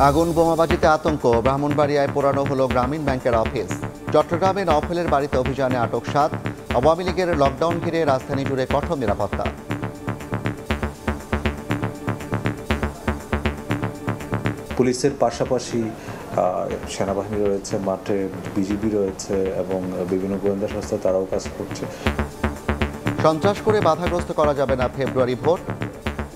আগুন বোমাবাজিতে আতঙ্ক, ব্রাহ্মণবাড়িয়ায় পোড়ানো হলো গ্রামীণ ব্যাংকের অফিস। চট্টগ্রামে নওফেলের বাড়িতে অভিযানে আটক 7। আওয়ামী লীগের লকডাউন ঘিরে রাজধানী জুড়ে কঠোর নিরাপত্তা। পুলিশের পাশাপাশি সেনাবাহিনী রয়েছে, মাঠে বিজিবি রয়েছে এবং বিভিন্ন গোয়েন্দা সংস্থা তারাও কাজ করছে। সন্ত্রাস করে বাধাগ্রস্ত করা যাবে না ফেব্রুয়ারি ভোট,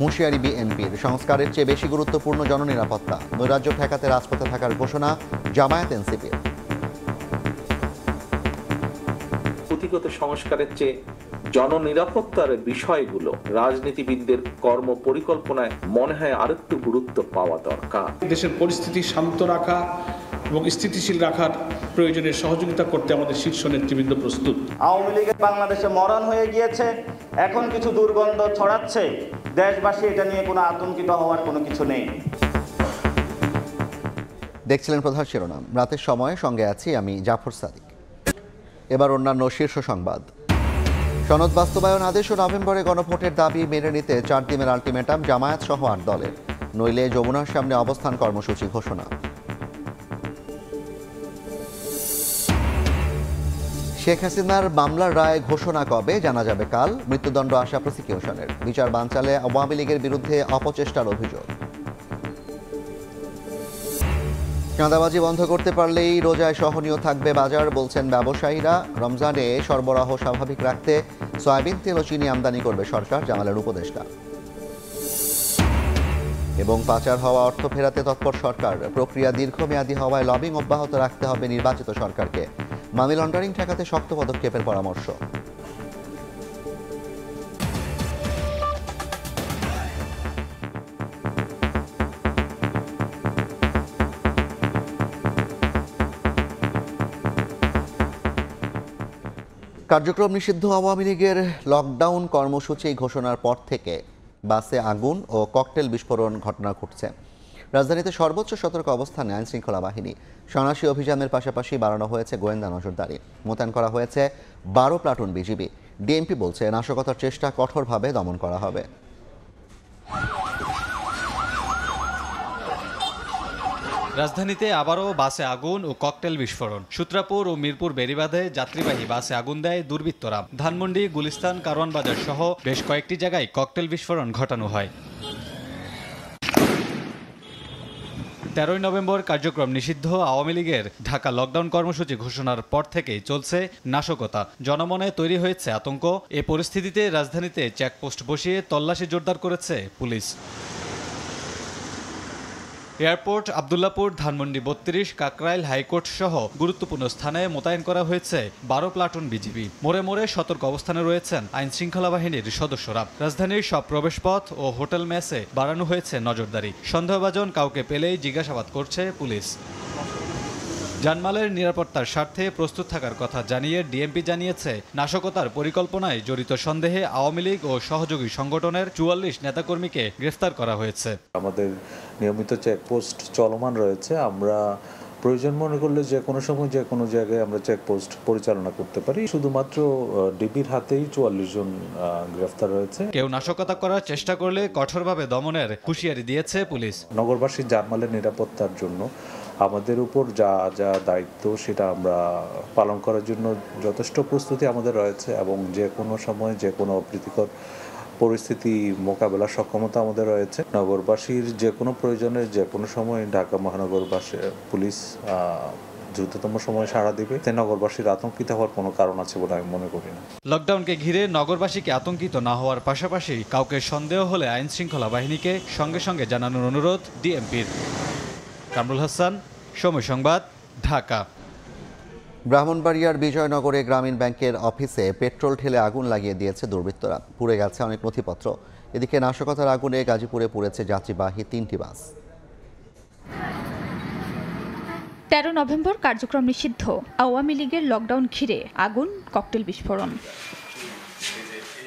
হুঁশিয়ারি বিএনপির। সংস্কারের চেয়ে বেশি গুরুত্বপূর্ণ জননিরাপত্তা। নৈরাজ্য ঠেকাতে রাজপথে থাকার ঘোষণা জামায়াত এনসিপির। পুঁথিগত সংস্কারের চেয়ে জননিরাপত্তার বিষয়গুলো রাজনীতিবিদদের কর্ম পরিকল্পনায় মনে হয় আরেকটু গুরুত্ব পাওয়া দরকার। দেশের পরিস্থিতি শান্ত রাখা এবং স্থিতিশীল রাখার প্রয়োজনে সহযোগিতা করতে আমাদের শীর্ষ নেতৃবৃন্দ প্রস্তুত। আওয়ামী লীগের বাংলাদেশে মরণ হয়ে গিয়েছে, এখন কিছু দুর্গন্ধ ছড়াচ্ছে। দেশবাসী এটা নিয়ে কোনো আতঙ্কিত হওয়ার কোনো কিছু নেই। দেখছিলেন প্রধান শিরোনাম। রাতের সময় সঙ্গে আছি আমি জাফর সাদিক। এবার অন্যান্য শীর্ষ সংবাদ। সনদ বাস্তবায়ন আদেশ ও নভেম্বরে গণভোটের দাবি মেনে নিতে 4 দিনের আলটিমেটাম জামায়াত সহ 8 দলের। নইলে যমুনার সামনে অবস্থান কর্মসূচি ঘোষণা। শেখ হাসিনার মামলার রায় ঘোষণা কবে জানা যাবে কাল। মৃত্যুদণ্ড আশা প্রসিকিউশনের। বিচার বানচালে আওয়ামী লীগের বিরুদ্ধে অপচেষ্টার অভিযোগ। চাঁদাবাজি বন্ধ করতে পারলেই রোজায় সহনীয় থাকবে বাজার, বলছেন ব্যবসায়ীরা। রমজানে সরবরাহ স্বাভাবিক রাখতে সয়াবিন তেল ও চিনি আমদানি করবে সরকার, জানালেন উপদেষ্টা। এবং পাচার হওয়া অর্থ ফেরাতে তৎপর সরকার। প্রক্রিয়া দীর্ঘমেয়াদী হওয়ায় লবিং অব্যাহত রাখতে হবে নির্বাচিত সরকারকে। মানি লন্ডারিং ঠেকাতে শক্ত পদক্ষেপের পরামর্শ। কার্যক্রম নিষিদ্ধ আওয়ামী লীগের লকডাউন কর্মসূচি ঘোষণার পর থেকে বাসে আগুন ও ককটেল বিস্ফোরণ ঘটনা ঘটছে। রাজধানীতে সর্বোচ্চ সতর্ক অবস্থানে আইনশৃঙ্খলা বাহিনী। সন্ত্রাসী অভিযানের পাশাপাশি বাড়ানো হয়েছে গোয়েন্দা নজরদারি। মোতায়েন করা হয়েছে 12 প্লাটুন বিজিবি। ডিএমপি বলছে নাশকতার চেষ্টা কঠোরভাবে দমন করা হবে। রাজধানীতে আবারও বাসে আগুন ও ককটেল বিস্ফোরণ। সূত্রাপুর ও মিরপুর বেড়িবাঁধে যাত্রীবাহী বাসে আগুন দেয় দুর্বৃত্তরা। ধানমন্ডি, গুলিস্তান, কারওয়ান বাজার সহ বেশ কয়েকটি জায়গায় ককটেল বিস্ফোরণ ঘটানো হয়। 13 নভেম্বর কার্যক্রম নিষিদ্ধ আওয়ামী লীগের ঢাকা লকডাউন কর্মসূচি ঘোষণার পর থেকেই চলছে নাশকতা। জনমনে তৈরি হয়েছে আতঙ্ক। এ পরিস্থিতিতে রাজধানীতে চেকপোস্ট বসিয়ে তল্লাশি জোরদার করেছে পুলিশ। এয়ারপোর্ট, আবদুল্লাপুর, ধানমন্ডি 32, কাকরাইল, হাইকোর্ট সহ গুরুত্বপূর্ণ স্থানে মোতায়েন করা হয়েছে 12 প্লাটুন বিজিবি। মোড়ে মোড়ে সতর্ক অবস্থানে রয়েছেন আইন শৃঙ্খলা বাহিনীর সদস্যরা। রাজধানীর সব প্রবেশপথ ও হোটেল মেসে বাড়ানো হয়েছে নজরদারি। সন্দেহভাজন কাউকে পেলেই জিজ্ঞাসাবাদ করছে পুলিশ। জানমালের নিরাপত্তার স্বার্থে প্রস্তুত থাকার কথা জানিয়ে ডিএমপি জানিয়েছে নাশকতার পরিকল্পনায় জড়িত সন্দেহে আওয়ামী লীগ ও সহযোগী সংগঠনের 44 নেতাকর্মীকে গ্রেফতার করা হয়েছে। আমাদের নিয়মিত চেকপোস্ট চলমান রয়েছে। আমরা প্রয়োজন মনে করলে যে কোনো সময় যে কোনো জায়গায় আমরা চেকপোস্ট পরিচালনা করতে পারি। শুধুমাত্র ডিবির হাতেই 44 জন গ্রেফতার হয়েছে। কেউ নাশকতা করার চেষ্টা করলে কঠোরভাবে দমনের হুঁশিয়ারি দিয়েছে পুলিশ। নগরবাসীর জানমালের নিরাপত্তার জন্য আমাদের উপর যা যা দায়িত্ব সেটা আমরা পালন করার জন্য যথেষ্ট প্রস্তুতি আমাদের রয়েছে এবং যে কোনো সময় যে কোনো অপ্রীতিকর পরিস্থিতি মোকাবেলার সক্ষমতা আমাদের রয়েছে। নগরবাসীর যে কোনো প্রয়োজনে যে কোনো সময় ঢাকা মহানগরবাসী পুলিশ দ্রুততম সময় সাড়া দিবে। নগরবাসীর আতঙ্কিত হওয়ার কোনো কারণ আছে বলে আমি মনে করি না। লকডাউনকে ঘিরে নগরবাসীকে আতঙ্কিত না হওয়ার পাশাপাশি কাউকে সন্দেহ হলে আইন শৃঙ্খলা বাহিনীকে সঙ্গে সঙ্গে জানানোর অনুরোধ ডিএমপির। কামরুল হাসান, সময় সংবাদ, ঢাকা। ব্রাহ্মণবাড়িয়ার বিজয়নগরে গ্রামীণ ব্যাংকের অফিসে পেট্রোল ঢেলে আগুন লাগিয়ে দিয়েছে দুর্বৃত্তরা। পুড়ে গেছে অনেক নথিপত্র। এদিকে নাশকতার আগুনে গাজীপুরে পুড়েছে যাত্রীবাহী 3টি বাস। 13 নভেম্বর কার্যক্রম নিষিদ্ধ আওয়ামী লীগের লকডাউন ঘিরে আগুন, ককটেল বিস্ফোরণ।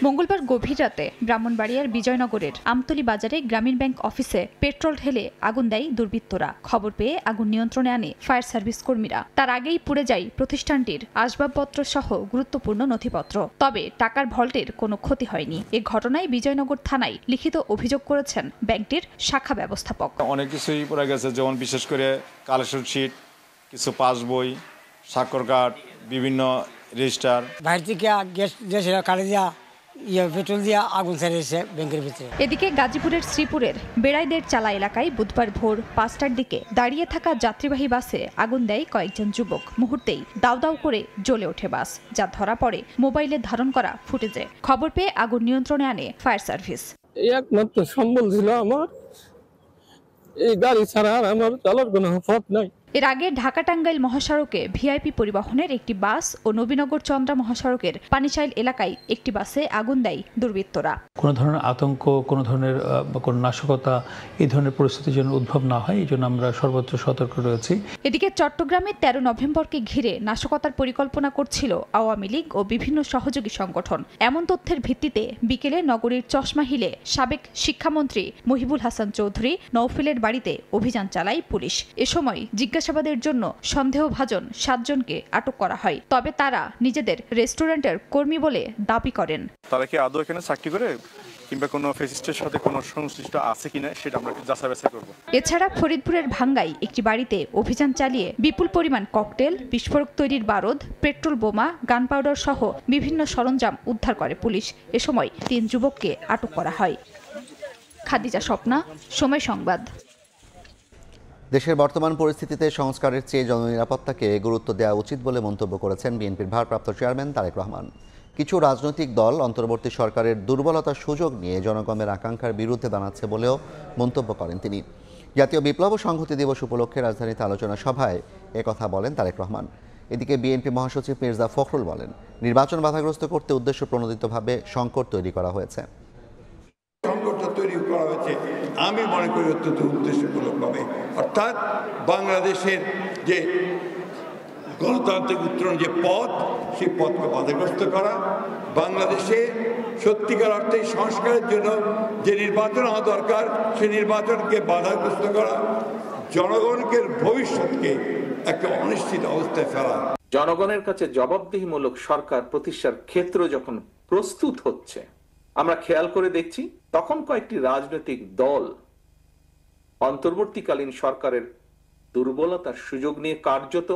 মঙ্গলবার গভীর রাতে ব্রাহ্মণবাড়িয়ার বিজয়নগরের আমতলী বাজারে গ্রামীণ ব্যাংক অফিসে পেট্রোল ঢেলে আগুন দেয় দুর্বৃত্তরা। খবর পেয়ে আগুন নিয়ন্ত্রণে আনে ফায়ার সার্ভিস কর্মীরা। তার আগেই পুড়ে যায় প্রতিষ্ঠানটির আসবাবপত্র সহ গুরুত্বপূর্ণ নথিপত্র। তবে টাকার ভল্টের কোনো ক্ষতি হয়নি। এ ঘটনায় বিজয়নগর থানায় লিখিত অভিযোগ করেছেন ব্যাংকটির শাখা ব্যবস্থাপক। অনেক কিছুই পড়ে গেছে, যেমন বিশেষ করে কালেকশন শিট, কিছু পাস বই, স্বাক্ষর কার্ড, বিভিন্ন রেজিস্টার। বাইরে থেকে গ্যাস কাটে দিয়া পেট্রোল দিয়া আগুন ছেড়েছে ব্যাংকের ভিতরে। এদিকে গাজীপুরের শ্রীপুরের বেড়াইদের চালা এলাকায় বুধবার ভোর 5টার দিকে দাঁড়িয়ে থাকা যাত্রীবাহী বাসে আগুন দেয় কয়েকজন যুবক। মুহূর্তেই দাউ দাউ করে জ্বলে ওঠে বাস, যা ধরা পড়ে মোবাইলে ধারণ করা ফুটেজে। খবর পেয়ে আগুন নিয়ন্ত্রণে আনে ফায়ার সার্ভিস। একমাত্র সম্বল ছিল আমার, এই গাড়ি ছাড়া আমার চলার কোনো পথ নাই। এর আগে ঢাকা টাঙ্গাইল মহাসড়কে ভিআইপি পরিবহনের একটি বাস ও নবীনগর চন্দ্রা মহাসড়কের পানিশাইল এলাকায় একটি বাসে আগুন দেয় দুর্বৃত্তরা। কোনো ধরনের আতঙ্ক, কোনো ধরনের কোনো নাশকতা, এই ধরনের পরিস্থিতি যেন উদ্ভব না হয়, এই জন্য আমরা সর্বোচ্চ সতর্ক রয়েছি। এদিকে চট্টগ্রামে 13 নভেম্বরকে ঘিরে নাশকতার পরিকল্পনা করছিল আওয়ামী লীগ ও বিভিন্ন সহযোগী সংগঠন। এমন তথ্যের ভিত্তিতে বিকেলে নগরীর চশমা হিলে সাবেক শিক্ষামন্ত্রী মহিবুল হাসান চৌধুরী নওফেলের বাড়িতে অভিযান চালায় পুলিশ। এ সময় জিজ্ঞাসাবাদের জন্য সন্দেহভাজন 7 জনকে আটক করা হয়। তবে তারা নিজেদের রেস্টুরেন্টের কর্মী বলে দাবি করেন। তারা কি আদৌ এখানে চাকরি করে কিংবা কোনো ফেসিস্টের সাথে কোনো সংশ্লিষ্ট আছে কিনা সেটা আমরা যাচাই বাছাই করব। এছাড়া ফরিদপুরের ভাঙ্গাই একটি বাড়িতে অভিযান চালিয়ে বিপুল পরিমাণ ককটেল, বিস্ফোরক তৈরির বারুদ, পেট্রোল বোমা, গান পাউডার সহ বিভিন্ন সরঞ্জাম উদ্ধার করে পুলিশ। এ সময় 3 যুবককে আটক করা হয়। খাদিজা স্বপ্না, সময় সংবাদ। দেশের বর্তমান পরিস্থিতিতে সংস্কারের চেয়ে জননিরাপত্তাকে গুরুত্ব দেওয়া উচিত বলে মন্তব্য করেছেন বিএনপির ভারপ্রাপ্ত চেয়ারম্যান তারেক রহমান। কিছু রাজনৈতিক দল অন্তর্বর্তী সরকারের দুর্বলতার সুযোগ নিয়ে জনগণের আকাঙ্ক্ষার বিরুদ্ধে দাঁড়াচ্ছে বলেও মন্তব্য করেন তিনি। জাতীয় বিপ্লব ও সংহতি দিবস উপলক্ষে রাজধানীতে আলোচনা সভায় একথা বলেন তারেক রহমান। এদিকে বিএনপি মহাসচিব মির্জা ফখরুল বলেন, নির্বাচন বাধাগ্রস্ত করতে উদ্দেশ্য প্রণোদিতভাবে সংকট তৈরি করা হয়েছে। সংকটটা তৈরি করা হয়েছে আমি মনে করি অত্যন্ত উদ্দেশ্যমূলকভাবে, অর্থাৎ বাংলাদেশের যে গণতান্ত্রিক উত্তরণ যে পথ, সেই পথকে বাধাগ্রস্ত করা, বাংলাদেশে সত্যিকার অর্থে সংস্কারের জন্য যে নির্বাচন হওয়া দরকার সেই নির্বাচনকে বাধাগ্রস্ত করা, জনগণকে ভবিষ্যৎকে একটা অনিশ্চিত অবস্থায় ফেলা। জনগণের কাছে জবাবদিহিমূলক সরকার প্রতিষ্ঠার ক্ষেত্র যখন প্রস্তুত হচ্ছে আমরা খেয়াল করে দেখছি, তখন কয়েকটি রাজনৈতিক দল অন্তর্বর্তীকালীন সরকারের দুর্বলতার সুযোগ নিয়ে কার্যত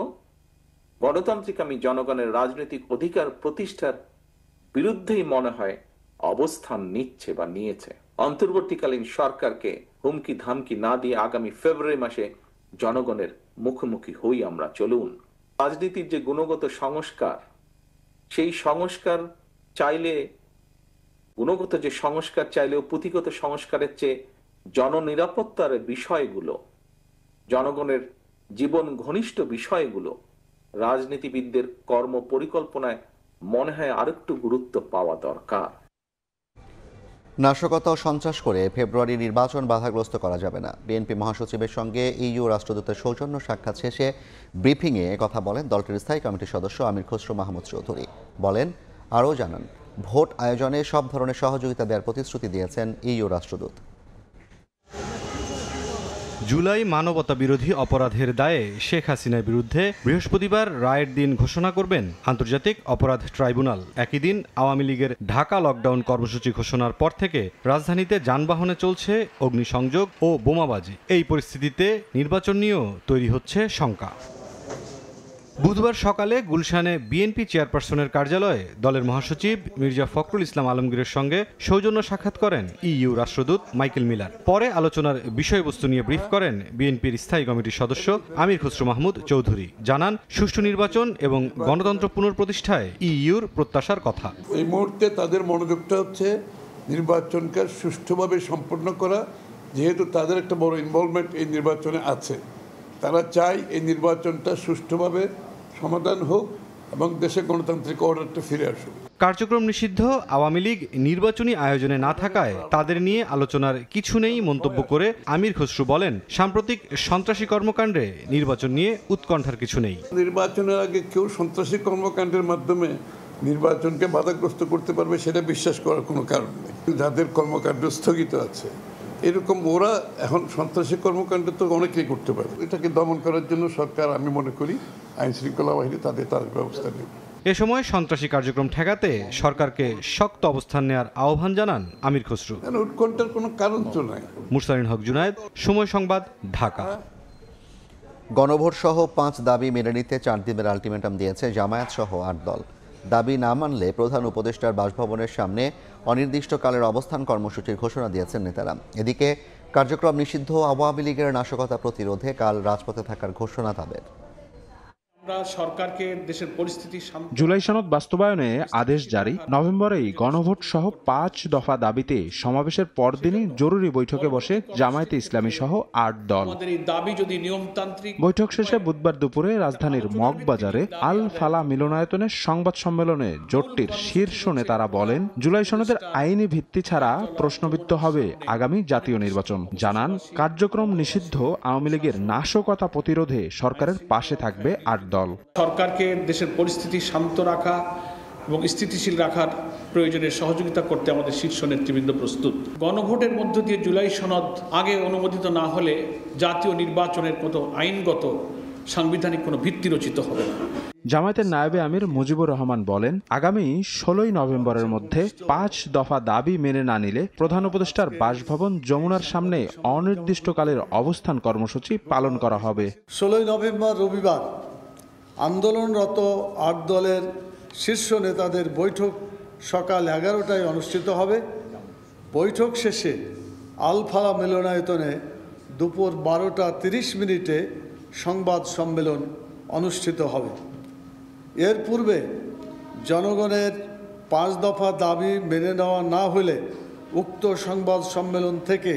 গণতান্ত্রিকামী জনগণের রাজনৈতিক অধিকার প্রতিষ্ঠার বিরুদ্ধেই মনে হয় অবস্থান নিচ্ছে বা নিয়েছে। অন্তর্বর্তীকালীন সরকারকে হুমকি ধামকি না দিয়ে আগামী ফেব্রুয়ারি মাসে জনগণের মুখোমুখি হই আমরা। চলুন, রাজনীতির যে গুণগত সংস্কার, সেই সংস্কার চাইলে, গুণগত যে সংস্কার চাইলেও পুঁথিগত সংস্কারের চেয়ে জননিরাপত্তার বিষয়গুলো, জনগণের জীবন ঘনিষ্ঠ বিষয়গুলো রাজনীতিবিদদের কর্ম পরিকল্পনায় মনে হয় আরেকটু গুরুত্ব পাওয়া দরকার। নাশকতা ও সন্ত্রাস করে ফেব্রুয়ারি নির্বাচন বাধাগ্রস্ত করা যাবে না। বিএনপি মহাসচিবের সঙ্গে ইইউ রাষ্ট্রদূতের সৌজন্য সাক্ষাৎ শেষে ব্রিফিংয়ে কথা বলেন দলটির স্থায়ী কমিটির সদস্য আমির খসরু মাহমুদ চৌধুরী। আরও জানান, ভোট আয়োজনে সব ধরনের সহযোগিতা দেওয়ার প্রতিশ্রুতি দিয়েছেন ইইউ রাষ্ট্রদূত। জুলাই মানবতা বিরোধী অপরাধের দায়ে শেখ হাসিনার বিরুদ্ধে বৃহস্পতিবার রায়ের দিন ঘোষণা করবেন আন্তর্জাতিক অপরাধ ট্রাইব্যুনাল। একই দিন আওয়ামী লীগের ঢাকা লকডাউন কর্মসূচি ঘোষণার পর থেকে রাজধানীতে যানবাহনে চলছে অগ্নিসংযোগ ও বোমাবাজি। এই পরিস্থিতিতে নির্বাচন নিয়েও তৈরি হচ্ছে শঙ্কা। বুধবার সকালে গুলশানে বিএনপি চেয়ারপারসনের কার্যালয়ে দলের মহাসচিব মির্জা ফখরুল ইসলাম আলমগীরের সঙ্গে সৌজন্য সাক্ষাৎ করেন ইইউ রাষ্ট্রদূত মাইকেল মিলার। পরে আলোচনার বিষয়বস্তু নিয়ে ব্রিফ করেন বিএনপির স্থায়ী কমিটির সদস্য আমির খসরু মাহমুদ চৌধুরী। জানান, সুষ্ঠু নির্বাচন এবং গণতন্ত্র পুনঃপ্রতিষ্ঠায় ইইউর প্রত্যাশার কথা। এই মুহূর্তে তাদের মনোযোগটা হচ্ছে নির্বাচনকে সুষ্ঠুভাবে সম্পন্ন করা, যেহেতু তাদের একটা বড় ইনভলভমেন্ট এই নির্বাচনে আছে। তারা চায় এই নির্বাচনটা সুষ্ঠুভাবে সমাধান হোক এবং দেশে গণতান্ত্রিক অর্ডারটা ফিরে আসুক। কার্যক্রম নিষিদ্ধ আওয়ামী লীগ নির্বাচনী আয়োজনে না থাকায় তাদের নিয়ে আলোচনার কিছু নেই মন্তব্য করে আমির খসরু বলেন, সাম্প্রতিক সন্ত্রাসী কর্মকাণ্ডে নির্বাচন নিয়ে উৎকণ্ঠার কিছু নেই। নির্বাচনের আগে কেউ সন্ত্রাসী কর্মকাণ্ডের মাধ্যমে নির্বাচনকে বাধাগ্রস্ত করতে পারবে সেটা বিশ্বাস করার কোনো কারণ নেই। যাদের কর্মকাণ্ড স্থগিত আছে এরকম ওরা এখন সন্ত্রাসী কর্মকাণ্ড তো অনেকেই করতে পারে। এটাকে দমন করার জন্য সরকার, আমি মনে করি আইন শৃঙ্খলা বাহিনী তাদের ব্যবস্থা নেবে। এ সময় সন্ত্রাসী কার্যক্রম ঠেকাতে সরকারকে শক্ত অবস্থান নেওয়ার আহ্বান জানান আমির খসরু। উৎকণ্ঠার কোনো কারণ তো নাই। মুরসালিন হক জুনায়েদ, সময় সংবাদ, ঢাকা। গণভোট সহ 5 দাবি মেনে নিতে 4 দিনের আলটিমেটাম দিয়েছে জামায়াত সহ 8 দল। দাবি না মানলে প্রধান উপদেষ্টার বাসভবনের সামনে অনির্দিষ্টকালের অবস্থান কর্মসূচির ঘোষণা দিয়েছেন নেতারা। এদিকে কার্যক্রম নিষিদ্ধ আওয়ামী লীগের নাশকতা প্রতিরোধে কাল রাজপথে থাকার ঘোষণা তাদের। সরকারকে দেশের পরিস্থিতি জুলাই সনদ বাস্তবায়নে আদেশ জারি। নভেম্বরেই গণভোট সহ 5 দফা দাবিতে সমাবেশের পরদিনই জরুরি বৈঠকে বসে জামায়াতে ইসলামী সহ 8 দল। বৈঠক শেষে বুধবার দুপুরে রাজধানীর মগবাজারে আল ফালা মিলনায়তনে সংবাদ সম্মেলনে জোটটির শীর্ষ নেতারা বলেন, জুলাই সনদের আইনি ভিত্তি ছাড়া প্রশ্নবিদ্ধ হবে আগামী জাতীয় নির্বাচন। জানান, কার্যক্রম নিষিদ্ধ আওয়ামী লীগের নাশকতা প্রতিরোধে সরকারের পাশে থাকবে 8 দল। সরকারকে দেশের পরিস্থিতি শান্ত রাখা এবং স্থিতিশীল রাখার প্রয়োজনে সহযোগিতা করতে আমাদের শীর্ষ নেতৃবৃন্দ প্রস্তুত। গণভোটের মধ্য দিয়ে জুলাই সনদ আগে অনুমোদিত না হলে জাতীয় নির্বাচনের মতো আইনগত সাংবিধানিক কোনো ভিত্তি রচিত হবে না। জামায়াতের নায়েবে আমির মুজিবুর রহমান বলেন, আগামী 16 নভেম্বরের মধ্যে 5 দফা দাবি মেনে না নিলে প্রধান উপদেষ্টার বাসভবন যমুনার সামনে অনির্দিষ্টকালের অবস্থান কর্মসূচি পালন করা হবে। 16 নভেম্বর রবিবার আন্দোলনরত 8 দলের শীর্ষ নেতাদের বৈঠক সকাল 11টায় অনুষ্ঠিত হবে। বৈঠক শেষে আলফালা মিলনায়তনে দুপুর 12টা 30 সংবাদ সম্মেলন অনুষ্ঠিত হবে। এর পূর্বে জনগণের 5 দফা দাবি মেনে নেওয়া না হলে উক্ত সংবাদ সম্মেলন থেকে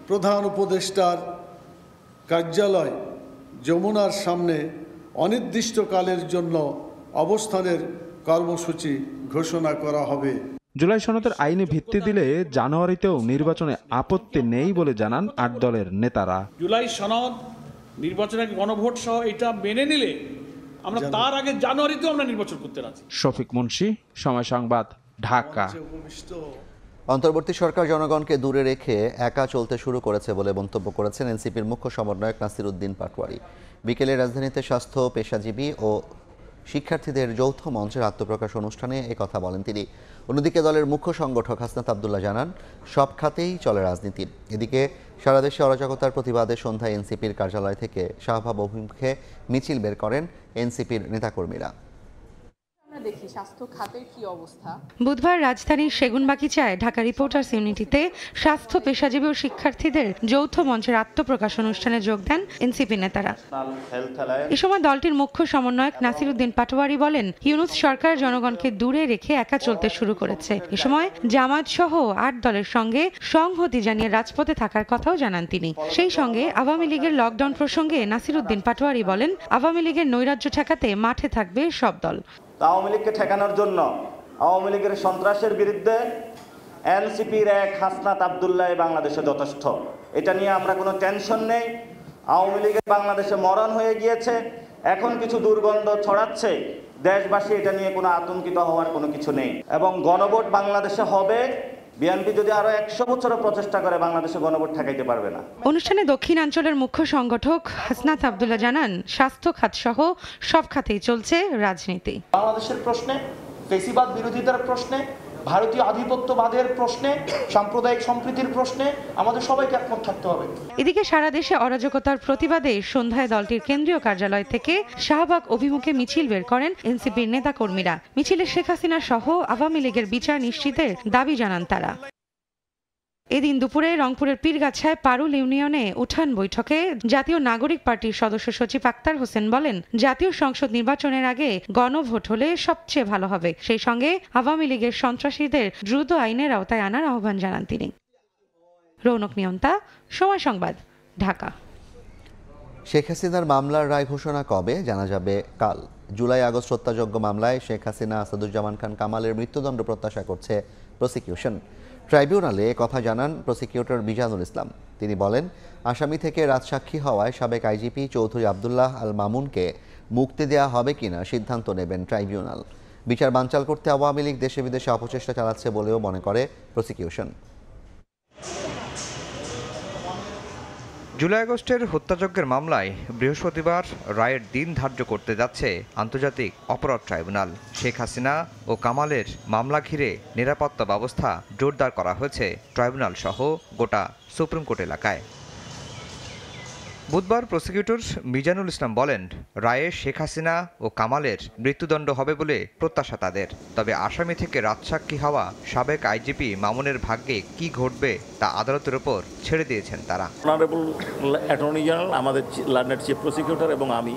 প্রধান উপদেষ্টার কার্যালয় যমুনার সামনে অনির্দিষ্টকালের জন্য অবস্থানের কর্মসূচি ঘোষণা করা হবে। জুলাই সনদের আইনি ভিত্তি দিলে জানুয়ারিতেও নির্বাচনে আপত্তি নেই বলে জানান 8 দলের নেতারা। জুলাই সনদ নির্বাচনের গণভোট সহ এটা মেনে নিলে আমরা তার আগে জানুয়ারিতেও আমরা নির্বাচন করতে রাজি। শফিক মুন্সি, সময় সংবাদ, ঢাকা। অন্তর্বর্তী সরকার জনগণকে দূরে রেখে একা চলতে শুরু করেছে বলে মন্তব্য করেছেন এনসিপির মুখ্য সমন্বয়ক নাসির উদ্দিন পাটোয়ারি। বিকেলে রাজধানীতে স্বাস্থ্য, পেশাজীবী ও শিক্ষার্থীদের যৌথ মঞ্চের আত্মপ্রকাশ অনুষ্ঠানে একথা বলেন তিনি। অন্যদিকে দলের মুখ্য সংগঠক হাসনাত আবদুল্লাহ জানান, সব খাতেই চলে রাজনীতি। এদিকে সারা দেশে অরাজকতার প্রতিবাদে সন্ধ্যায় এনসিপির কার্যালয় থেকে শাহবাগ অভিমুখে মিছিল বের করেন এনসিপির নেতাকর্মীরা। দেখি স্বাস্থ্য খাতের কি অবস্থা। বুধবার রাজধানীর সেগুনবাগিচায় ঢাকা রিপোর্টার্স ইউনিটিতে স্বাস্থ্য, পেশাজীবী ও শিক্ষার্থীদের যৌথ মঞ্চের আত্মপ্রকাশ অনুষ্ঠানে যোগ দেন এনসিপি নেতারা। এ সময় দলটির মুখ্য সমন্বয়ক নাসির উদ্দিন পাটোয়ারি বলেন, ইউনূস সরকার জনগণকে দূরে রেখে একা চলতে শুরু করেছে। এ সময় জামায়াত সহ 8 দলের সঙ্গে সংহতি জানিয়ে রাজপথে থাকার কথাও জানান তিনি। সেই সঙ্গে আওয়ামী লীগের লকডাউন প্রসঙ্গে নাসির উদ্দিন পাটোয়ারি বলেন, আওয়ামী লীগের নৈরাজ্য ঠেকাতে মাঠে থাকবে সব দল। আওয়ামী লীগকে ঠেকানোর জন্য আওয়ামী লীগের সন্ত্রাসের বিরুদ্ধে এনসিপির এক হাসনাত আবদুল্লাহ বাংলাদেশে যথেষ্ট। এটা নিয়ে আমরা কোনো টেনশন নেই। আওয়ামী লীগের বাংলাদেশে মরণ হয়ে গিয়েছে, এখন কিছু দুর্গন্ধ ছড়াচ্ছে, দেশবাসী এটা নিয়ে কোনো আতঙ্কিত হওয়ার কোনো কিছু নেই। এবং গণভোট বাংলাদেশে হবে। বিএনপি যদি আরো 100 বছর প্রচেষ্টা করে বাংলাদেশে গণভোট ঠেকাইতে পারবে না। অনুষ্ঠানে দক্ষিণাঞ্চলের মুখ্য সংগঠক হাসনাত আবদুল্লাহ জানান, স্বাস্থ্য খাত সহ সব খাতেই চলছে রাজনীতি। বাংলাদেশের প্রশ্নে, ফেসিবাদ বিরোধিতার প্রশ্নে, ভারতীয় আধিপত্যবাদের প্রশ্নে, সাম্প্রদায়িক সম্প্রীতির প্রশ্নে আমাদের সবাইকে একমত থাকতে হবে। এদিকে সারা দেশে অরাজকতার প্রতিবাদে সন্ধ্যায় দলটির কেন্দ্রীয় কার্যালয় থেকে শাহবাগ অভিমুখে মিছিল বের করেন এনসিপির নেতাকর্মীরা। মিছিলে শেখ হাসিনা সহ আওয়ামী লীগের বিচার নিশ্চিতের দাবি জানান তারা। এদিন দুপুরে রংপুরের পীরগাছায় পারুল ইউনিয়নে উঠান বৈঠকে জাতীয় নাগরিক পার্টির সদস্য সচিব আক্তার হোসেন বলেন, জাতীয় সংসদ নির্বাচনের আগে গণভোট হলে সবচেয়ে ভালো হবে। সেই সঙ্গে আওয়ামী লীগের সন্ত্রাসীদের দ্রুত আইনের আওতায় আনার আহ্বান জানান তিনি। রৌনক নিয়ন্তা, সময় সংবাদ, ঢাকা। শেখ হাসিনার মামলার রায় ঘোষণা কবে জানা যাবে কাল। জুলাই আগস্ট হত্যাযজ্ঞ মামলায় শেখ হাসিনা, আসাদুজ্জামান খান কামালের মৃত্যুদণ্ড প্রত্যাশা করছে প্রসিকিউশন। ট্রাইব্যুনালে কথা জানান প্রসিকিউটর মিজানুল ইসলাম। তিনি বলেন, আসামি থেকে রাজসাক্ষী হওয়ায় সাবেক আইজিপি চৌধুরী আবদুল্লাহ আল মামুনকে মুক্তি দেওয়া হবে কিনা সিদ্ধান্ত নেবেন ট্রাইব্যুনাল। বিচার বানচাল করতে আওয়ামী লীগ দেশে বিদেশে অপচেষ্টা চালাচ্ছে বলেও মনে করে প্রসিকিউশন। জুলাই আগস্টের হত্যাযজ্ঞের মামলায় বৃহস্পতিবার রায়ের দিন ধার্য করতে যাচ্ছে আন্তর্জাতিক অপরাধ ট্রাইব্যুনাল। শেখ হাসিনা ও কামালের মামলা ঘিরে নিরাপত্তা ব্যবস্থা জোরদার করা হয়েছে ট্রাইব্যুনাল সহ গোটা সুপ্রিম কোর্ট এলাকায়। বুধবার প্রসিকিউটর মিজানুল ইসলাম বলেন, রায়ে শেখ হাসিনা ও কামালের মৃত্যুদণ্ড হবে বলে প্রত্যাশা তাদের। তবে আসামি থেকে রাজসাক্ষী হওয়া সাবেক আইজিপি মামুনের ভাগ্যে কি ঘটবে তা আদালতের উপর ছেড়ে দিয়েছেন তারা। অনারেবল অ্যাটর্নি জেনারেল, আমাদের লার্নেড চিফ প্রসিকিউটর এবং আমি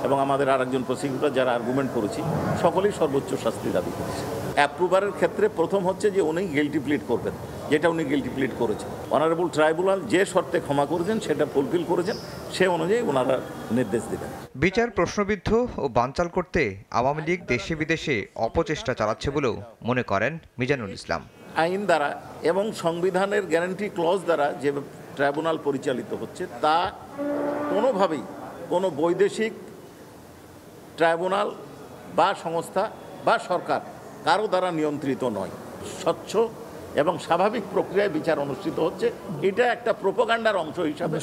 এবং আমাদের আরেকজন প্রসিকিউটর যারা আর্গুমেন্ট করেছি, সকলেই সর্বোচ্চ শাস্তি দাবি করেছে। অ্যাপ্রুভারের ক্ষেত্রে প্রথম হচ্ছে যে উনি গিল্টি প্লিড করবেন, যেটা উনি গিল্টি প্লিড করেছেন। অনারেবল ট্রাইব্যুনাল যে শর্তে ক্ষমা করেছেন সেটা ফুলফিল করেছেন, সে অনুযায়ী ওনারা নির্দেশ দেবেন। বিচার প্রশ্নবিদ্ধ ও বানচাল করতে আওয়ামী লীগ দেশে বিদেশে অপচেষ্টা চালাচ্ছে বলেও মনে করেন মিজানুল ইসলাম। আইন দ্বারা এবং সংবিধানের গ্যারান্টি ক্লজ দ্বারা যে ট্রাইব্যুনাল পরিচালিত হচ্ছে তা কোনোভাবেই কোনো বৈদেশিক ট্রাইব্যুনাল বা সংস্থা বা সরকার কারো দ্বারা নিয়ন্ত্রিত নয়। স্বচ্ছ এবং স্বাভাবিক প্রক্রিয়ায় বিচার অনুষ্ঠিত হচ্ছে। এটা একটা প্রোপাগান্ডার অংশ হিসাবে,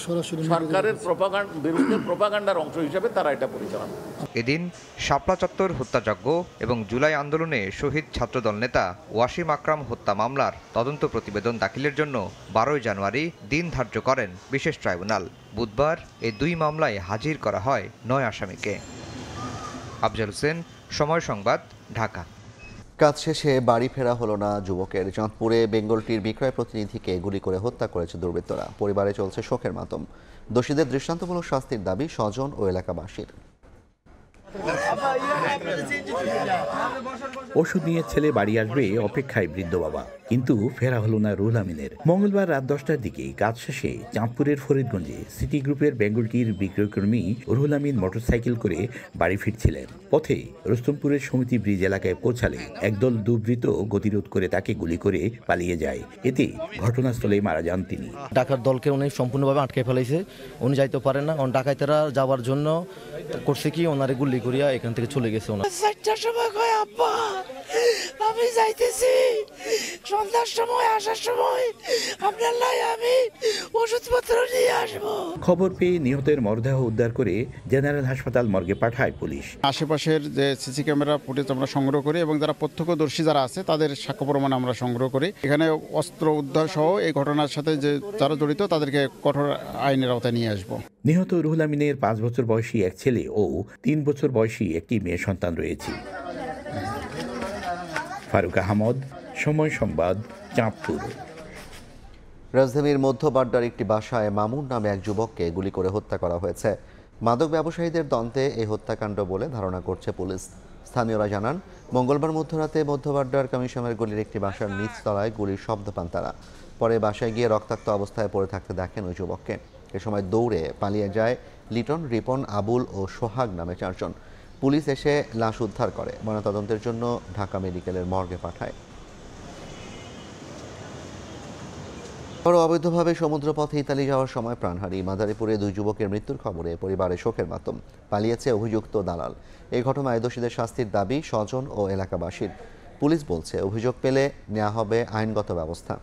সরকারের বিরুদ্ধে প্রোপাগান্ডার অংশ হিসাবে তারা এটা পরিচালনা। এদিন শাপলা চত্বর হত্যাযজ্ঞ এবং জুলাই আন্দোলনে শহীদ ছাত্রদল নেতা ওয়াসিম আকরাম হত্যা মামলার তদন্ত প্রতিবেদন দাখিলের জন্য 12 জানুয়ারি দিন ধার্য করেন বিশেষ ট্রাইব্যুনাল। বুধবার এই দুই মামলায় হাজির করা হয় 9 আসামিকে। আফজাল হোসেন, সময় সংবাদ, ঢাকা। কাজ শেষে বাড়ি ফেরা হলো না যুবকের। চাঁদপুরে বেঙ্গলটির বিক্রয় প্রতিনিধিকে গুলি করে হত্যা করেছে দুর্বৃত্তরা। পরিবারে চলছে শোকের মাতম। দোষীদের দৃষ্টান্তমূলক শাস্তির দাবি স্বজন ও এলাকাবাসীর। ওষুধ নিয়ে ছেলে বাড়ি আসবে অপেক্ষায় বৃদ্ধ বাবা, কিন্তু ফেরা হলো না রুহুল আমিনের। মঙ্গলবার রাত 10টার দিকে কাজ শেষে চাঁদপুরের ফরিদগঞ্জে সিটি গ্রুপের বেঙ্গলটির বিক্রয়কর্মী রুহুল আমিন মোটরসাইকেল করে বাড়ি ফিরছিলেন। পথে রুস্তমপুরের সমিতি ব্রিজ এলাকায় পৌঁছালে একদল দুর্বৃত্ত গতিরোধ করে তাকে গুলি করে পালিয়ে যায়। এতে ঘটনাস্থলে মারা যান তিনি। ডাকাত দলকে উনি সম্পূর্ণভাবে আটকে ফেলাইছে, উনি যাইতে পারেন না। ডাকাতেরা যাওয়ার জন্য করছে কি, ওনারে গুলি করিয়া এখান থেকে চলে গেছে। ওনার 4টার সময় কয়, আব্বা আমি যাইতেছি, সন্ধ্যার সময় আসার সময় আপনার লাই আমি ওষুধপত্র নিয়ে আসবো। খবর পেয়ে নিহতের মরদেহ উদ্ধার করে জেনারেল হাসপাতাল মর্গে পাঠায় পুলিশ। আশেপাশের যে সিসি ক্যামেরা ফুটেজ আমরা সংগ্রহ করি এবং যারা প্রত্যক্ষদর্শী যারা আছে তাদের সাক্ষ্য প্রমাণ আমরা সংগ্রহ করি। এখানে অস্ত্র উদ্ধার সহ এই ঘটনার সাথে যে যারা জড়িত তাদেরকে কঠোর আইনের আওতায় নিয়ে আসবো। নিহত রুহুল আমিনের 5 বছর বয়সী এক ছেলে ও 3 বছর বয়সী একটি মেয়ে সন্তান রয়েছে। ফারুক আহমদ, সময় সংবাদ, চাঁদপুর। রাজধানীর মধ্যবাড্ডার একটি বাসায় মামুন নামে এক যুবককে গুলি করে হত্যা করা হয়েছে। মাদক ব্যবসায়ীদের দ্বন্দ্বে এই হত্যাকাণ্ড বলে ধারণা করছে পুলিশ। স্থানীয়রা জানান, মঙ্গলবার মধ্যরাতে মধ্যবাড্ডার কমিশনের গলির একটি বাসার নিচতলায় গুলির শব্দ পান তারা। পরে বাসায় গিয়ে রক্তাক্ত অবস্থায় পড়ে থাকতে দেখেন ওই যুবককে। এ সময় দৌড়ে পালিয়ে যায় লিটন, রিপন, আবুল ও সোহাগ নামে 4 জন। পুলিশ এসে লাশ উদ্ধার করে ময়নাতদন্তের জন্য ঢাকা মেডিকেলের মর্গে পাঠায়। অবৈধভাবে সমুদ্রপথে ইতালি যাওয়ার সময় প্রাণহানি। মাদারীপুরে 2 যুবকের মৃত্যুর খবরে পরিবারে শোকের মাতম। পালিয়েছে অভিযুক্ত দালাল। এই ঘটনায় দোষীদের শাস্তির দাবি স্বজন ও এলাকাবাসীর। পুলিশ বলছে, অভিযোগ পেলে নেওয়া হবে আইনগত ব্যবস্থা।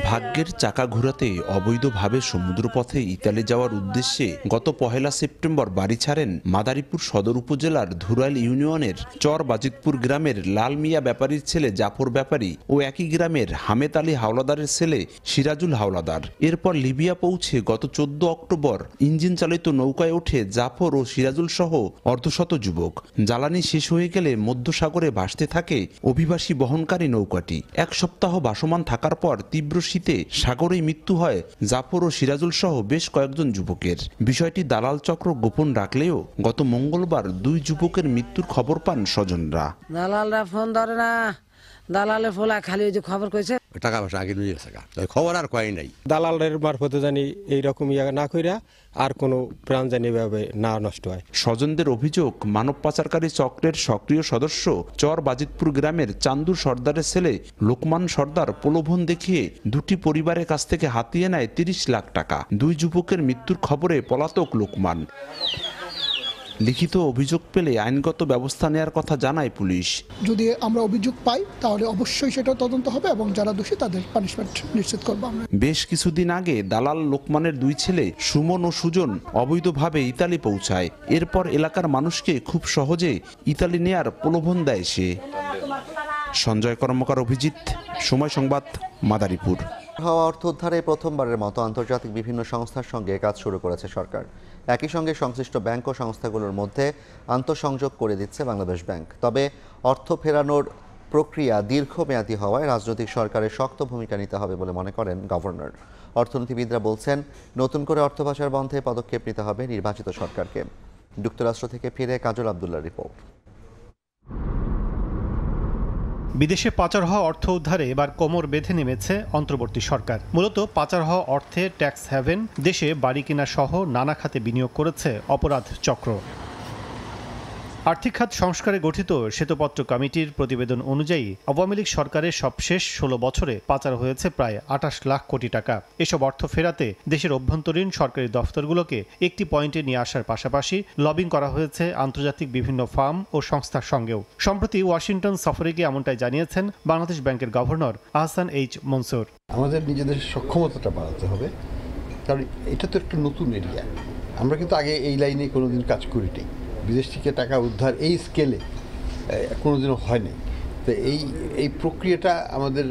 ভাগ্যের চাকা ঘোরাতে অবৈধভাবে সমুদ্রপথে ইতালি যাওয়ার উদ্দেশ্যে গত 1 সেপ্টেম্বর বাড়ি ছাড়েন মাদারীপুর সদর উপজেলার ধুরাইল ইউনিয়নের চর বাজিতপুর গ্রামের লাল মিয়া ব্যাপারীর ছেলে জাফর ব্যাপারী ও একই গ্রামের হামেদ আলী হাওলাদারের ছেলে সিরাজুল হাওলাদার। এরপর লিবিয়া পৌঁছে গত 14 অক্টোবর ইঞ্জিন চালিত নৌকায় ওঠে জাফর ও সিরাজুল সহ অর্ধশত যুবক। জ্বালানি শেষ হয়ে গেলে মধ্যসাগরে ভাসতে থাকে অভিবাসী বহনকারী নৌকাটি। 1 সপ্তাহ ভাসমান থাকার পর তীব্র শীতে সাগরেই মৃত্যু হয় জাফর ও সিরাজুল সহ বেশ কয়েকজন যুবকের। বিষয়টি দালাল চক্র গোপন রাখলেও গত মঙ্গলবার 2 যুবকের মৃত্যুর খবর পান স্বজনরা। দালালরা ফোন ধরে না, দালালের ফোলা খালি ওই যে খবর কইছে টাকা পয়সা আগে নিয়ে গেছে, খবর আর কয় নাই। দালালের মারফতে জানি এইরকম না কইরা আর কোনো প্রাণ জানি ভাবে না নষ্ট হয়। স্বজনদের অভিযোগ, মানব পাচারকারী চক্রের সক্রিয় সদস্য চর বাজিতপুর গ্রামের চান্দুর সর্দারের ছেলে লোকমান সর্দার প্রলোভন দেখিয়ে 2টি পরিবারের কাছ থেকে হাতিয়ে নেয় 30 লাখ টাকা। 2 যুবকের মৃত্যুর খবরে পলাতক লোকমান। লিখিত অভিযোগ পেলে আইনগত ব্যবস্থা নেওয়ার কথা জানায় পুলিশ। যদি আমরা অভিযোগ পাই তাহলে অবশ্যই সেটা তদন্ত হবে এবং যারা দোষী তাদের পানিশমেন্ট নিশ্চিত করব আমরা। বেশ কিছুদিন আগে দালাল লোকমানের দুই ছেলে সুমন ও সুজন অবৈধভাবে ইতালি পৌঁছায়। এরপর এলাকার মানুষকে খুব সহজে ইতালি নেয়ার প্রলোভন দেয় সে। সঞ্জয় কর্মকার, অভিজিৎ, সময় সংবাদ, মাদারীপুর। হওয়া অর্থ উদ্ধারে প্রথমবারের মতো আন্তর্জাতিক বিভিন্ন সংস্থার সঙ্গে কাজ শুরু করেছে সরকার। একই সঙ্গে সংশ্লিষ্ট ব্যাংক ও সংস্থাগুলোর মধ্যে আন্তঃসংযোগ করে দিচ্ছে বাংলাদেশ ব্যাংক। তবে অর্থ ফেরানোর প্রক্রিয়া দীর্ঘমেয়াদী হওয়ায় রাজনৈতিক সরকারের শক্ত ভূমিকা নিতে হবে বলে মনে করেন গভর্নর। অর্থনীতিবিদরা বলছেন, নতুন করে অর্থ পাচার বন্ধে পদক্ষেপ নিতে হবে নির্বাচিত সরকারকে। যুক্তরাষ্ট্র থেকে ফিরে কাজল আব্দুল্লাহর রিপোর্ট। বিদেশে পাচার হওয়া অর্থ উদ্ধারে এবার কোমর বেঁধে নেমেছে অন্তর্বর্তী সরকার। মূলত পাচার হওয়া অর্থে ট্যাক্স হ্যাভেন, দেশে বাড়ি কেনা সহ নানা খাতে বিনিয়োগ করেছে অপরাধ চক্র। আর্থিক খাত সংস্কারে গঠিত শ্বেতপত্র কমিটির প্রতিবেদন অনুযায়ী আওয়ামী লীগ সরকারের সবশেষ 16 বছরে পাচার হয়েছে প্রায় 28 লাখ কোটি টাকা। এসব অর্থ ফেরাতে দেশের অভ্যন্তরীণ সরকারি দফতরগুলোকে একটি পয়েন্টে নিয়ে আসার পাশাপাশি লবিং করা হয়েছে আন্তর্জাতিক বিভিন্ন ফার্ম ও সংস্থার সঙ্গেও। সম্প্রতি ওয়াশিংটন সফরে গিয়ে এমনটাই জানিয়েছেন বাংলাদেশ ব্যাংকের গভর্নর আহসান এইচ মনসুর। আমাদের নিজেদের সক্ষমতাটা বাড়াতে হবে, কারণ এটা তো একটা নতুন এরিয়া। আমরা কিন্তু আগে এই লাইনে কোনোদিন কাজ করিনি। বিদেশ থেকে টাকা উদ্ধার এই স্কেলে কোনোদিনও হয়নি। তো এই প্রক্রিয়াটা আমাদের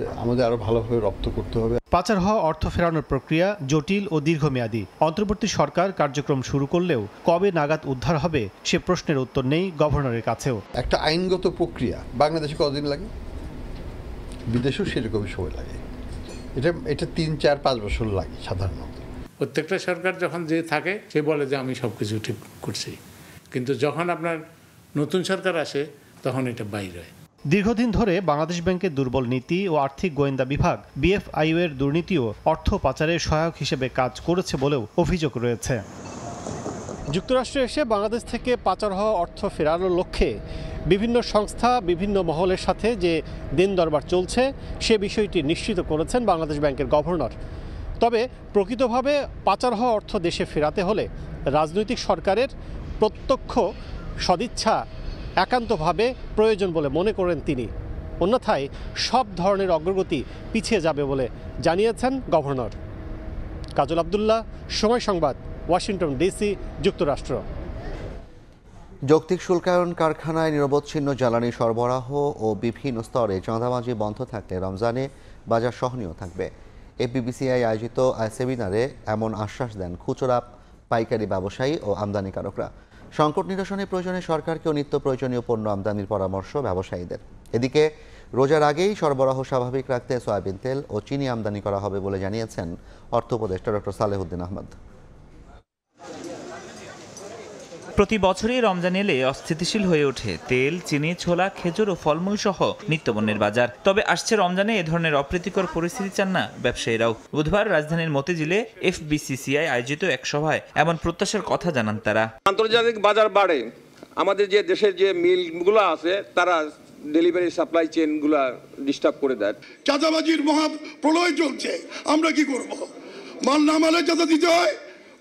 আরো ভালোভাবে রপ্ত করতে হবে। পাচার হওয়া অর্থ ফেরানোর প্রক্রিয়া জটিল ও দীর্ঘমেয়াদী। অন্তর্বর্তী সরকার কার্যক্রম শুরু করলেও কবে নাগাদ উদ্ধার হবে সে প্রশ্নের উত্তর নেই গভর্নরের কাছেও। একটা আইনগত প্রক্রিয়া বাংলাদেশে কতদিন লাগে, বিদেশেও সেরকমই সময় লাগে। এটা 3, 4, 5 বছর লাগে সাধারণত। প্রত্যেকটা সরকার যখন যে থাকে সে বলে যে আমি সবকিছু ঠিক করছি, কিন্তু যখন আপনার নতুন সরকার আসে তখন এটা বাইরে হয়। দীর্ঘদিন ধরে বাংলাদেশ ব্যাংকের দুর্বল নীতি ও আর্থিক গোয়েন্দা বিভাগ বিএফআইইউ এর দুর্নীতিও অর্থ পাচারের সহায়ক হিসেবে কাজ করেছে বলেও অভিযোগ রয়েছে। যুক্তরাষ্ট্রে এসে বাংলাদেশ থেকে পাচার হওয়া অর্থ ফেরানোর লক্ষ্যে বিভিন্ন সংস্থা বিভিন্ন মহলের সাথে যে দিন দরবার চলছে সে বিষয়টি নিশ্চিত করেছেন বাংলাদেশ ব্যাংকের গভর্নর। তবে প্রকৃতভাবে পাচার হওয়া অর্থ দেশে ফেরাতে হলে রাজনৈতিক সরকারের প্রত্যক্ষ সদিচ্ছা একান্তভাবে প্রয়োজন বলে মনে করেন তিনি। অন্যথায় সব ধরনের অগ্রগতি পিছিয়ে যাবে বলে জানিয়েছেন গভর্নর। কাজল আব্দুল্লাহ, সময় সংবাদ, ওয়াশিংটন ডিসি, যুক্তরাষ্ট্র। যৌক্তিক শুল্কায়ন কারখানায় নিরবচ্ছিন্ন জ্বালানি সরবরাহ ও বিভিন্ন স্তরে চাঁদাবাজি বন্ধ থাকলে রমজানে বাজার সহনীয় থাকবে। এফবিসিসিআই আয়োজিত সেমিনারে এমন আশ্বাস দেন খুচরা পাইকারি ব্যবসায়ী ও আমদানিকারকরা। সংকট নিরসনে প্রয়োজনে সরকারকেও নিত্য প্রয়োজনীয় পণ্য আমদানির পরামর্শ ব্যবসায়ীদের। এদিকে রোজার আগেই সরবরাহ স্বাভাবিক রাখতে সয়াবিন তেল ও চিনি আমদানি করা হবে বলে জানিয়েছেন অর্থ উপদেষ্টা ডক্টর সালেহুদ্দিন আহমদ। প্রতি বছরই রমজান এলে অস্থিতিশীল হয়ে ওঠে তেল, চিনি, ছোলা, খেজুর ও ফলমূল সহ নিত্যপণ্যের বাজার। তবে আসছে রমজানে এ ধরনের অপ্রীতিকর পরিস্থিতি চান না ব্যবসায়ীরাও। বুধবার রাজধানীর মতিঝিলে এফবিসিসিআই আয়োজিত এক সভায় এমন প্রত্যাশার কথা জানান তারা। আন্তর্জাতিক বাজার বাড়ে, আমাদের যে দেশের যে মিলগুলো আছে তারা ডেলিভারি সাপ্লাই চেনগুলো ডিস্টার্ব করে দেয়। চাঁদাবাজির মহা প্রলয় চলছে, আমরা কি করব? মাল নামালে চাঁদা দিতে হয়,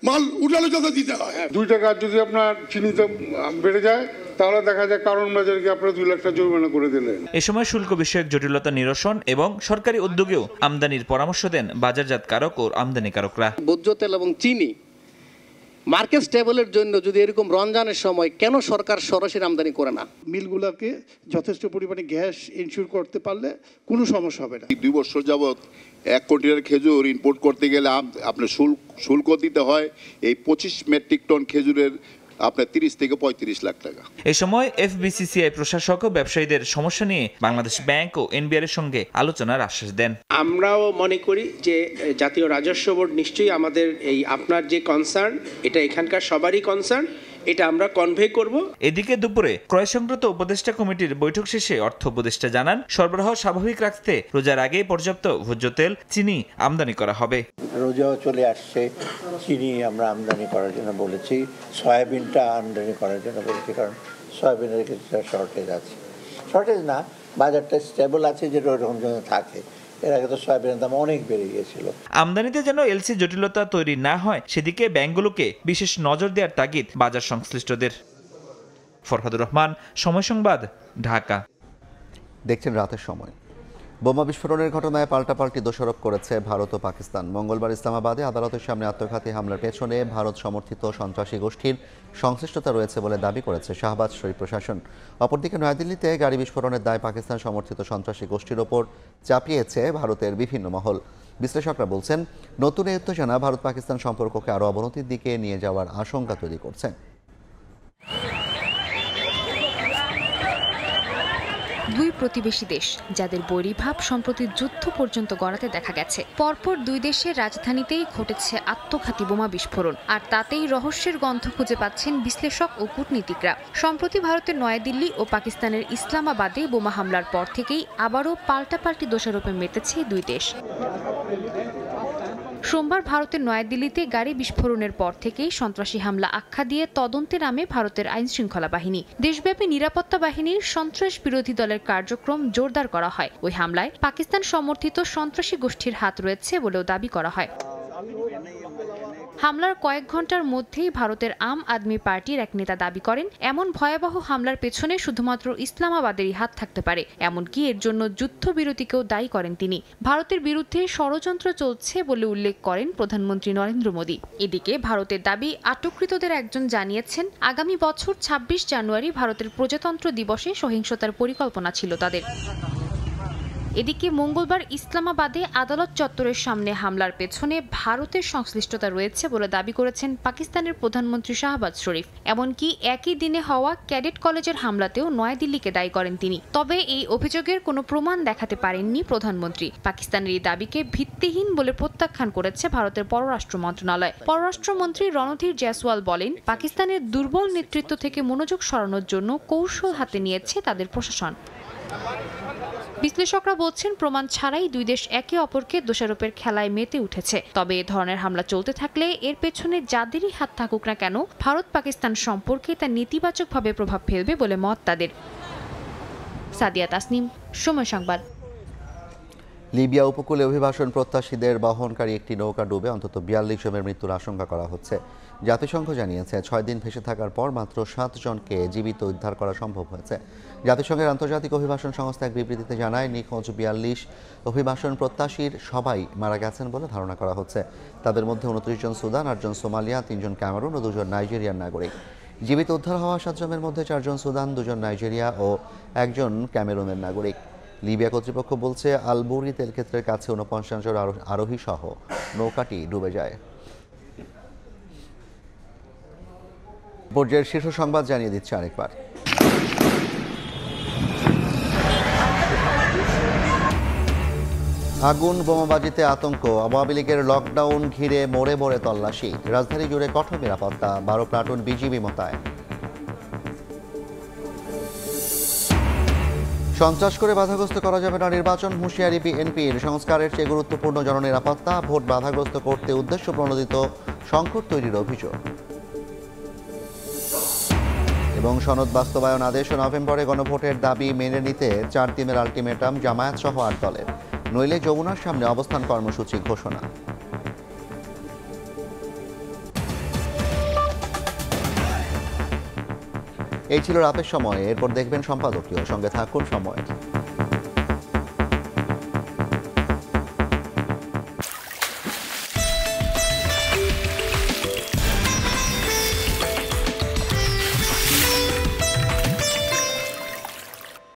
মাল উঠালে চাঁদা দিতে হয়। 2 টাকা যদি আপনার চিনিতে বেড়ে যায় তাহলে দেখা যায় কারণ বাজারকে আপনারা 2 লাখ টাকা জরিমানা করে দিলেন। এ সময় শুল্ক বিষয়ক জটিলতা নিরসন এবং সরকারি উদ্যোগেও আমদানির পরামর্শ দেন বাজারজাতকারক ও আমদানিকারকরা। ভোজ্য তেল এবং চিনি মার্কেট স্টেবলের জন্য যদি এরকম রমজানের সময় কেন সরকার সরাসরি আমদানি করে না? মিলগুলোকে যথেষ্ট পরিমাণে গ্যাস ইনশিওর করতে পারলে কোনো সমস্যা হবে না। 2 বছর যাবত 1 কন্টেনার খেজুর ইম্পোর্ট করতে গেলে আপনার শুল্ক দিতে হয় এই 25 মেট্রিক টন খেজুরের আপনার 30 থেকে 35 লাখ টাকা। এ সময় এফবিসিসিআই প্রশাসক ও ব্যবসায়ীদের সমস্যা নিয়ে বাংলাদেশ ব্যাংক ও এনবিআর এর সঙ্গে আলোচনার আশ্বাস দেন। আমরাও মনে করি যে জাতীয় রাজস্ব বোর্ড নিশ্চয়ই আমাদের এই আপনার যে কনসার্ন, এটা এখানকার সবারই কনসার্ন, এটা আমরা কনভে করব। এদিকে দুপুরে ক্রয় সংক্রান্ত উপদেষ্টা কমিটির বৈঠক শেষে অর্থ উপদেষ্টা জানান সরবরাহ স্বাভাবিক রাখতে রোজার আগে পর্যাপ্ত ভোজ্য তেল, চিনি আমদানি করা হবে। রোজাও চলে আসছে, চিনি আমরা আমদানি করার জন্য বলেছি, সয়াবিনটা আমদানি করার জন্য বলেছি, কারণ সয়াবিনের কিছুটা শর্টেজ আছে। শর্টেজ না, বাজারটা স্টেবল আছে যে রমজানে থাকে। এর আগে তো সয়াবিনের দাম অনেক বেড়ে গিয়েছিল। আমদানিতে যেন এলসি জটিলতা তৈরি না হয় সেদিকে ব্যাংকগুলোকে বিশেষ নজর দেওয়ার তাগিদ বাজার সংশ্লিষ্টদের। ফরহাদুর রহমান, সময় সংবাদ, ঢাকা। দেখছেন রাতের সময়। বোমা বিস্ফোরণের ঘটনায় পাল্টাপাল্টি দোষারোপ করেছে ভারত ও পাকিস্তান। মঙ্গলবার ইসলামাবাদে আদালতের সামনে আত্মঘাতী হামলার পেছনে ভারত সমর্থিত সন্ত্রাসী গোষ্ঠীর সংশ্লিষ্টতা রয়েছে বলে দাবি করেছে শাহবাজ শরীফ প্রশাসন। অপরদিকে নয়াদিল্লিতে গাড়ি বিস্ফোরণের দায় পাকিস্তান সমর্থিত সন্ত্রাসী গোষ্ঠীর ওপর চাপিয়েছে ভারতের বিভিন্ন মহল। বিশ্লেষকরা বলছেন, নতুন এই উত্তেজনা ভারত পাকিস্তান সম্পর্ককে আরও অবনতির দিকে নিয়ে যাওয়ার আশঙ্কা তৈরি করছে। দুই প্রতিবেশী দেশ যাদের বৈরিভাব সম্প্রতি যুদ্ধ পর্যন্ত গড়াতে দেখা গেছে। পরপর দুই দেশের রাজধানীতেই ঘটেছে আত্মঘাতী বোমা বিস্ফোরণ, আর তাতেই রহস্যের গন্ধ খুঁজে পাচ্ছেন বিশ্লেষক ও কূটনীতিকরা। সম্প্রতি ভারতের নয়াদিল্লি ও পাকিস্তানের ইসলামাবাদে বোমা হামলার পর থেকেই আবারও পাল্টাপাল্টি দোষারোপে মেতেছে দুই দেশ। সোমবার ভারতের নয়াদিল্লিতে গাড়ি বিস্ফোরণের পর থেকেই সন্ত্রাসী হামলা আখ্যা দিয়ে তদন্তে নামে ভারতের আইনশৃঙ্খলা বাহিনী। দেশব্যাপী নিরাপত্তা বাহিনীর সন্ত্রাস বিরোধী দলের কার্যক্রম জোরদার করা হয়। ওই হামলায় পাকিস্তান সমর্থিত সন্ত্রাসী গোষ্ঠীর হাত রয়েছে বলেও দাবি করা হয়। হামলার কয়েক ঘন্টার মধ্যেই ভারতের আম আদমি পার্টির এক নেতা দাবি করেন, এমন ভয়াবহ হামলার পেছনে শুধুমাত্র ইসলামাবাদেরই হাত থাকতে পারে। এমনকি এর জন্য যুদ্ধবিরতিকেও দায়ী করেন তিনি। ভারতের বিরুদ্ধে ষড়যন্ত্র চলছে বলে উল্লেখ করেন প্রধানমন্ত্রী নরেন্দ্র মোদী। এদিকে ভারতের দাবি, আটককৃতদের একজন জানিয়েছেন, আগামী বছর ২৬ জানুয়ারি ভারতের প্রজাতন্ত্র দিবসে সহিংসতার পরিকল্পনা ছিল তাদের। এদিকে মঙ্গলবার ইসলামাবাদে আদালত চত্বরের সামনে হামলার পেছনে ভারতের সংশ্লিষ্টতা রয়েছে বলে দাবি করেছেন পাকিস্তানের প্রধানমন্ত্রী শাহবাজ শরীফ। এমনকি একই দিনে হওয়া ক্যাডেট কলেজের হামলাতেও নয়াদিল্লিকে দায়ী করেন তিনি। তবে এই অভিযোগের কোনো প্রমাণ দেখাতে পারেননি প্রধানমন্ত্রী। পাকিস্তানের এই দাবিকে ভিত্তিহীন বলে প্রত্যাখ্যান করেছে ভারতের পররাষ্ট্র মন্ত্রণালয়। পররাষ্ট্রমন্ত্রী রণধীর জয়সওয়াল বলেন, পাকিস্তানের দুর্বল নেতৃত্ব থেকে মনোযোগ সরানোর জন্য কৌশল হাতে নিয়েছে তাদের প্রশাসন। বিশ্লেষকরা বলছেন, প্রমাণ ছাড়াই দুই দেশ একে অপরকে দোষারোপের খেলায় মেতে উঠেছে। তবে এ ধরনের হামলা চলতে থাকলে এর পেছনে যাদেরই হাত থাকুক না কেন, ভারত পাকিস্তান সম্পর্কে তা নেতিবাচকভাবে প্রভাব ফেলবে বলে মত তাদের। সাদিয়া তাসনিম, সময় সংবাদ। লিবিয়া উপকূলে অভিবাসন প্রত্যাশীদের বহনকারী একটি নৌকা ডুবে অন্তত ৪২ জনের মৃত্যুর আশঙ্কা করা হচ্ছে। জাতিসংঘ জানিয়েছে ৬ দিন ভেসে থাকার পর মাত্র ৭ জনকে জীবিত উদ্ধার করা সম্ভব হয়েছে। জাতিসংঘের আন্তর্জাতিক অভিবাসন সংস্থা এক বিবৃতিতে জানায়, নিখোঁজ ৪২ অভিবাসন প্রত্যাশীর সবাই মারা গেছেন বলে ধারণা করা হচ্ছে। তাদের মধ্যে ২৯ জন সুদান, ৮ জন সোমালিয়া, ৩ জন ক্যামেরুন ও 2 জন নাইজেরিয়ার নাগরিক। জীবিত উদ্ধার হওয়া ৭ জনের মধ্যে 4 জন সুদান, 2 জন নাইজেরিয়া ও 1 জন ক্যামেরুনের নাগরিক। লিবিয়া কর্তৃপক্ষ বলছে, আলবুরি তেলক্ষেত্রের কাছে ৪৯ জন আরোহী সহ নৌকাটি ডুবে যায়। পর্যায়ের শীর্ষ সংবাদ জানিয়ে দিচ্ছে আরেকবার। আগুন, বোমাবাজিতে আতঙ্ক, আওয়ামী লীগের লকডাউন ঘিরে মোড়ে মোড়ে তল্লাশি। রাজধানী জুড়ে কঠোর নিরাপত্তা, 12 প্লাটুন বিজিবি মোতায়েন। সন্ত্রাস করে বাধাগ্রস্ত করা যাবে না নির্বাচন, হুঁশিয়ারি বিএনপির। সংস্কারের চেয়ে গুরুত্বপূর্ণ জননিরাপত্তা, ভোট বাধাগ্রস্ত করতে উদ্দেশ্য প্রণোদিত সংকট তৈরির অভিযোগ। এবং সনদ বাস্তবায়ন আদেশ ও নভেম্বরে গণভোটের দাবি মেনে নিতে 4 দিনের আলটিমেটাম জামায়াত সহ 8 দলের, নইলে যমুনার সামনে অবস্থান কর্মসূচি ঘোষণা। এই ছিল রাতের সময়। এরপর দেখবেন সম্পাদকীয়। সঙ্গে থাকুন সময়।